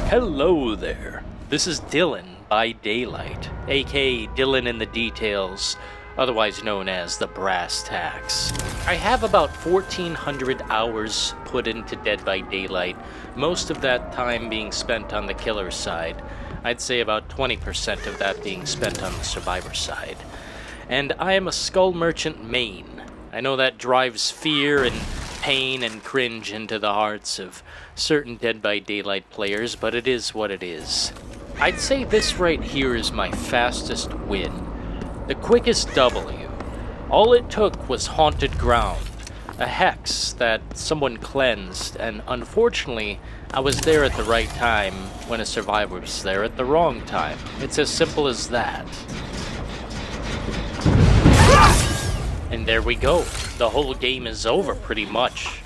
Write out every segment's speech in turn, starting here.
Hello there. This is Dylan by Daylight, aka Dylan in the Details, otherwise known as the Brass Tacks. I have about 1,400 hours put into Dead by Daylight, most of that time being spent on the killer side. I'd say about 20% of that being spent on the survivor side. And I am a Skull Merchant main. I know that drives fear and pain and cringe into the hearts of certain Dead by Daylight players, but it is what it is. I'd say this right here is my fastest win. The quickest W. All it took was Haunted Ground, a hex that someone cleansed, and unfortunately, I was there at the right time when a survivor was there at the wrong time. It's as simple as that. And there we go. The whole game is over, pretty much.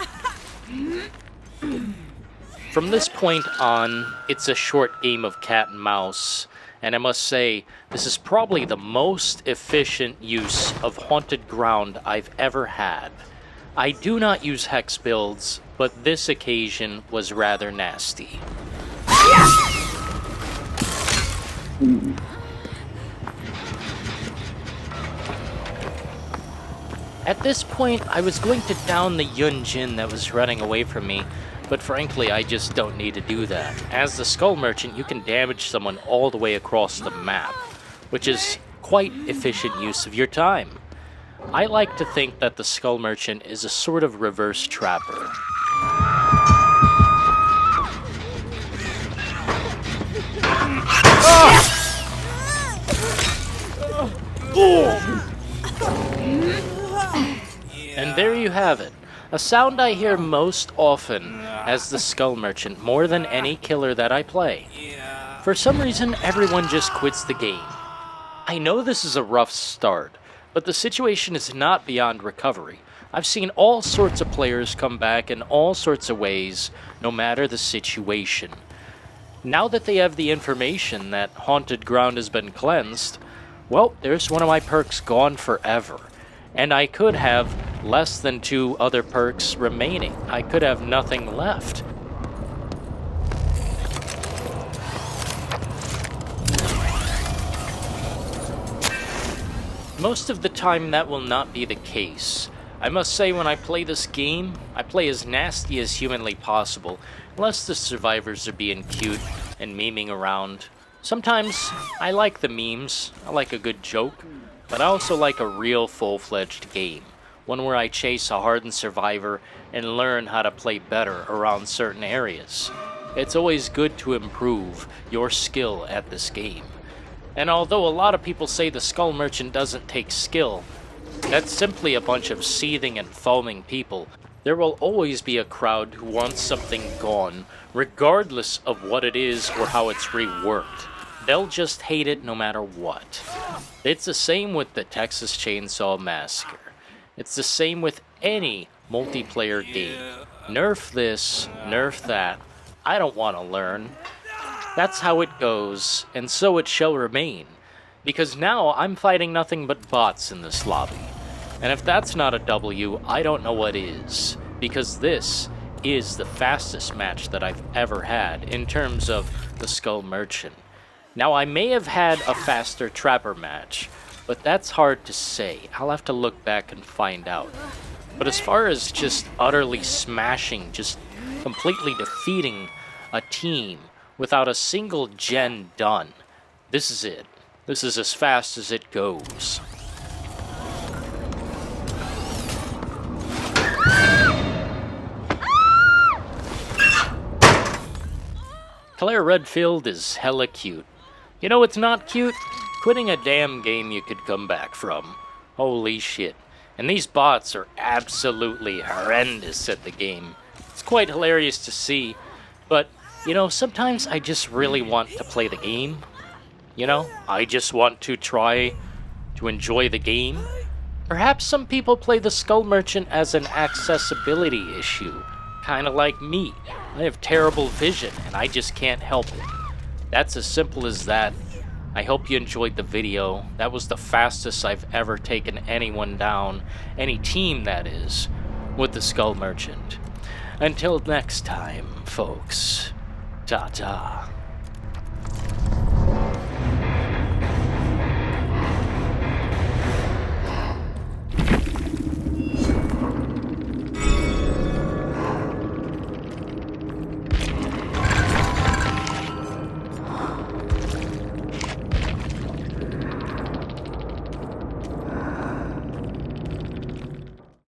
From this point on, it's a short game of cat and mouse, and I must say, this is probably the most efficient use of Haunted Ground I've ever had. I do not use hex builds, but this occasion was rather nasty. At this point, I was going to down the Yunjin that was running away from me, but frankly, I just don't need to do that. As the Skull Merchant, you can damage someone all the way across the map, which is quite efficient use of your time. I like to think that the Skull Merchant is a sort of reverse trapper. And there you have it. A sound I hear most often as the Skull Merchant, more than any killer that I play. For some reason, everyone just quits the game. I know this is a rough start, but the situation is not beyond recovery. I've seen all sorts of players come back in all sorts of ways, no matter the situation. Now that they have the information that Haunted Ground has been cleansed, well, there's one of my perks gone forever. And I could have less than 2 other perks remaining. I could have nothing left. Most of the time that will not be the case. I must say when I play this game, I play as nasty as humanly possible, unless the survivors are being cute and memeing around. Sometimes I like the memes, I like a good joke, but I also like a real full-fledged game. One where I chase a hardened survivor and learn how to play better around certain areas. It's always good to improve your skill at this game. And although a lot of people say the Skull Merchant doesn't take skill, that's simply a bunch of seething and foaming people. There will always be a crowd who wants something gone, regardless of what it is or how it's reworked. They'll just hate it no matter what. It's the same with the Texas Chainsaw Massacre. It's the same with any multiplayer game. Nerf this, nerf that. I don't want to learn. That's how it goes, and so it shall remain. Because now I'm fighting nothing but bots in this lobby. And if that's not a W, I don't know what is. Because this is the fastest match that I've ever had in terms of the Skull Merchant. Now, I may have had a faster Trapper match, but that's hard to say. I'll have to look back and find out. But as far as just utterly smashing, just completely defeating a team without a single gen done, this is it. This is as fast as it goes. Claire Redfield is hella cute. You know what's not cute? Quitting a damn game you could come back from. Holy shit. And these bots are absolutely horrendous at the game. It's quite hilarious to see, but, you know, sometimes I just really want to play the game. You know, I just want to try to enjoy the game. Perhaps some people play the Skull Merchant as an accessibility issue. Kinda like me. I have terrible vision, and I just can't help it. That's as simple as that. I hope you enjoyed the video. That was the fastest I've ever taken anyone down, any team that is, with the Skull Merchant. Until next time, folks, Ta ta.